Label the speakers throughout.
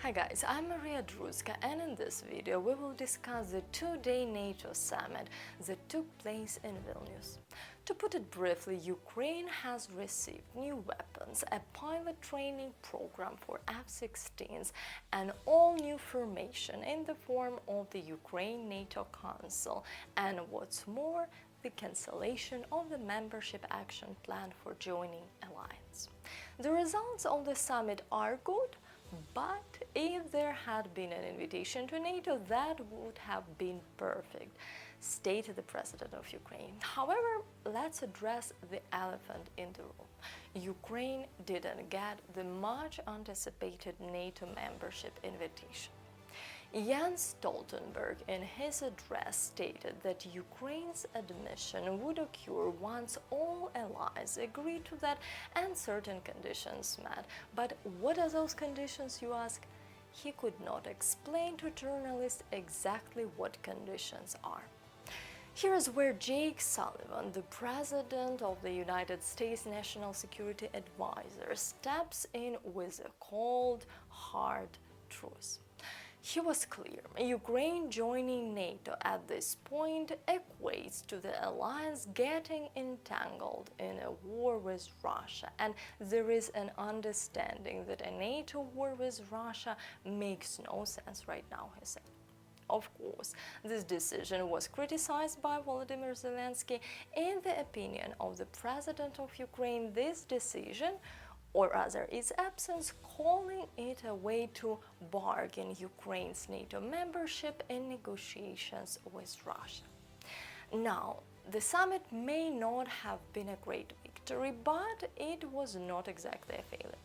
Speaker 1: Hi guys, I'm Drutska, and in this video we will discuss the two-day NATO summit that took place in Vilnius. To put it briefly, Ukraine has received new weapons, a pilot training program for F-16s, and all new formation in the form of the Ukraine NATO Council, and what's more, the cancellation of the membership action plan for joining alliance. The results of the summit are good, but if there had been an invitation to NATO, that would have been perfect, stated the president of Ukraine. However, let's address the elephant in the room. Ukraine didn't get the much anticipated NATO membership invitation. Jens Stoltenberg in his address stated that Ukraine's admission would occur once all allies agree to that and certain conditions met. But what are those conditions, you ask? He could not explain to journalists exactly what conditions are. Here is where Jake Sullivan, the president of the United States National Security Advisor, steps in with a cold, hard truth. He was clear. Ukraine joining NATO at this point equates to the alliance getting entangled in a war with Russia, and there is an understanding that a NATO war with Russia makes no sense right now, he said. Of course, this decision was criticized by Volodymyr Zelensky. In the opinion of the president of Ukraine, this decision, or rather its absence, calling it a way to bargain Ukraine's NATO membership in negotiations with Russia. Now, the summit may not have been a great victory, but it was not exactly a failure.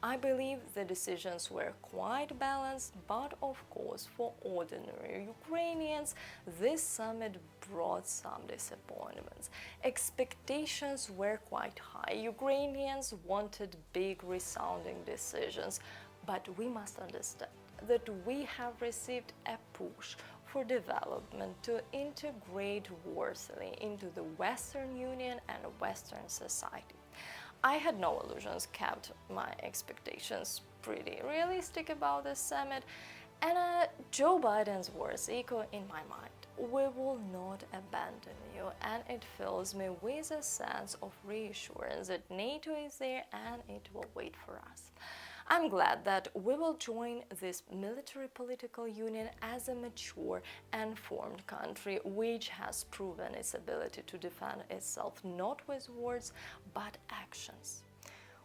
Speaker 1: I believe the decisions were quite balanced, but of course for ordinary Ukrainians this summit brought some disappointments. Expectations were quite high. Ukrainians wanted big resounding decisions, but we must understand that we have received a push for development to integrate Warsaw into the Western Union and Western society. I had no illusions, kept my expectations pretty realistic about this summit, and Joe Biden's words echo in my mind. We will not abandon you, and it fills me with a sense of reassurance that NATO is there and it will wait for us. I'm glad that we will join this military political union as a mature and formed country which has proven its ability to defend itself not with words but actions.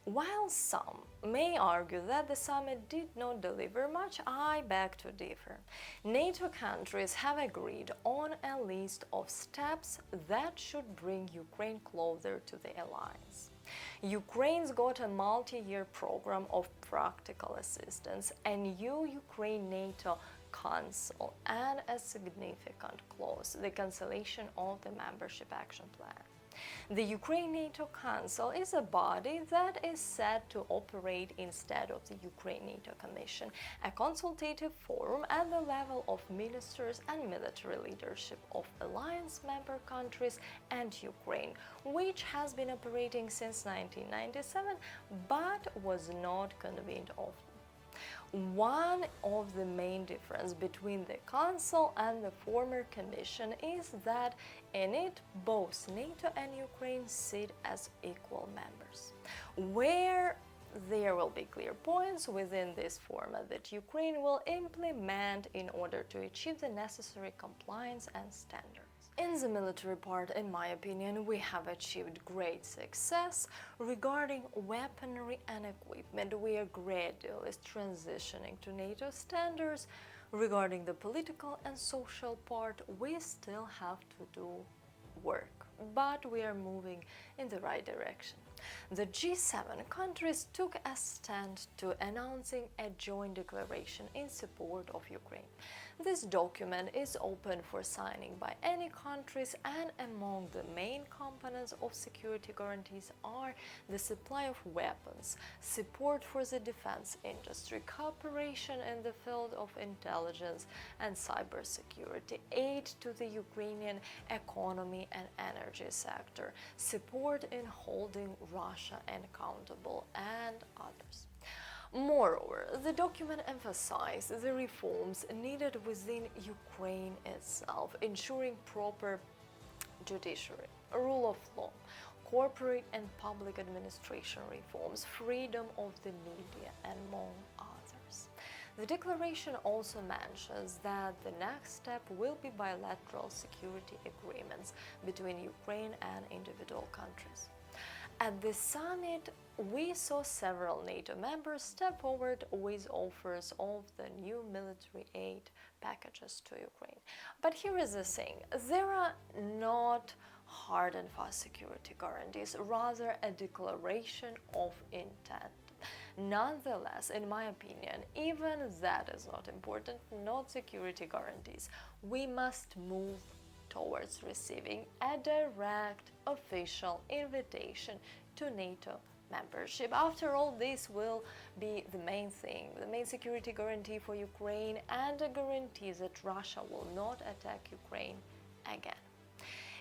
Speaker 1: While some may argue that the summit did not deliver much, I beg to differ. NATO countries have agreed on a list of steps that should bring Ukraine closer to the alliance. Ukraine's got a multi-year program of practical assistance, a new Ukraine-NATO Council, and a significant clause, the cancellation of the membership action plan. The Ukraine-NATO Council is a body that is set to operate instead of the Ukraine-NATO Commission, a consultative forum at the level of ministers and military leadership of alliance member countries and Ukraine, which has been operating since 1997 but was not convened often. One of the main differences between the Council and the former Commission is that in it both NATO and Ukraine sit as equal members, where there will be clear points within this format that Ukraine will implement in order to achieve the necessary compliance and standards. In the military part, in my opinion, we have achieved great success. Regarding weaponry and equipment, we are gradually transitioning to NATO standards. Regarding the political and social part, we still have to do work, but we are moving in the right direction. The G7 countries took a stand to announcing a joint declaration in support of Ukraine. This document is open for signing by any countries, and among the main components of security guarantees are the supply of weapons, support for the defense industry, cooperation in the field of intelligence and cybersecurity, aid to the Ukrainian economy and energy sector, support in holding Russia accountable, and others. Moreover, the document emphasized the reforms needed within Ukraine itself, ensuring proper judiciary, rule of law, corporate and public administration reforms, freedom of the media, and among others. The declaration also mentions that the next step will be bilateral security agreements between Ukraine and individual countries. At the summit, we saw several NATO members step forward with offers of the new military aid packages to Ukraine. But here is the thing, there are not hard and fast security guarantees, rather a declaration of intent. Nonetheless, in my opinion, even that is not important, not security guarantees. We must move towards receiving a direct official invitation to NATO membership. After all, this will be the main thing, the main security guarantee for Ukraine, and a guarantee that Russia will not attack Ukraine again.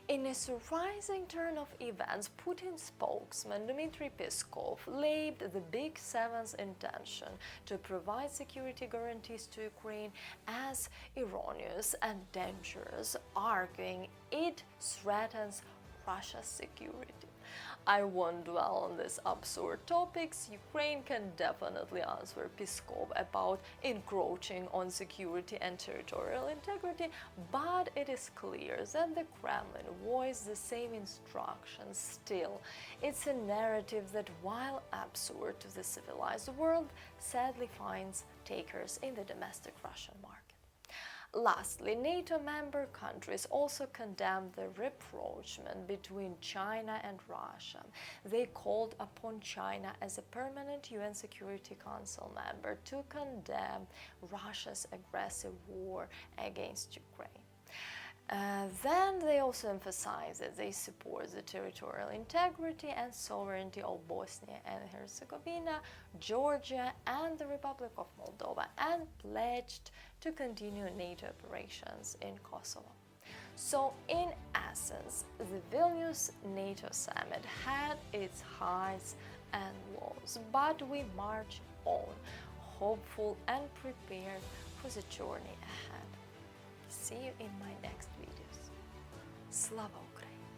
Speaker 1: In a surprising turn of events, Putin's spokesman Dmitry Peskov labeled the Big Seven's intention to provide security guarantees to Ukraine as erroneous and dangerous, arguing it threatens Russia's security. I won't dwell on these absurd topics. Ukraine can definitely answer Peskov about encroaching on security and territorial integrity, but it is clear that the Kremlin voiced the same instructions. Still, it's a narrative that, while absurd to the civilized world, sadly finds takers in the domestic Russian market. Lastly, NATO member countries also condemned the rapprochement between China and Russia. They called upon China as a permanent UN Security Council member to condemn Russia's aggressive war against Ukraine. Then they also emphasized that they support the territorial integrity and sovereignty of Bosnia and Herzegovina, Georgia, and the Republic of Moldova, and pledged to continue NATO operations in Kosovo. So, in essence, the Vilnius NATO summit had its highs and lows, but we march on, hopeful and prepared for the journey ahead. See you in my next videos. Slava Ukraini!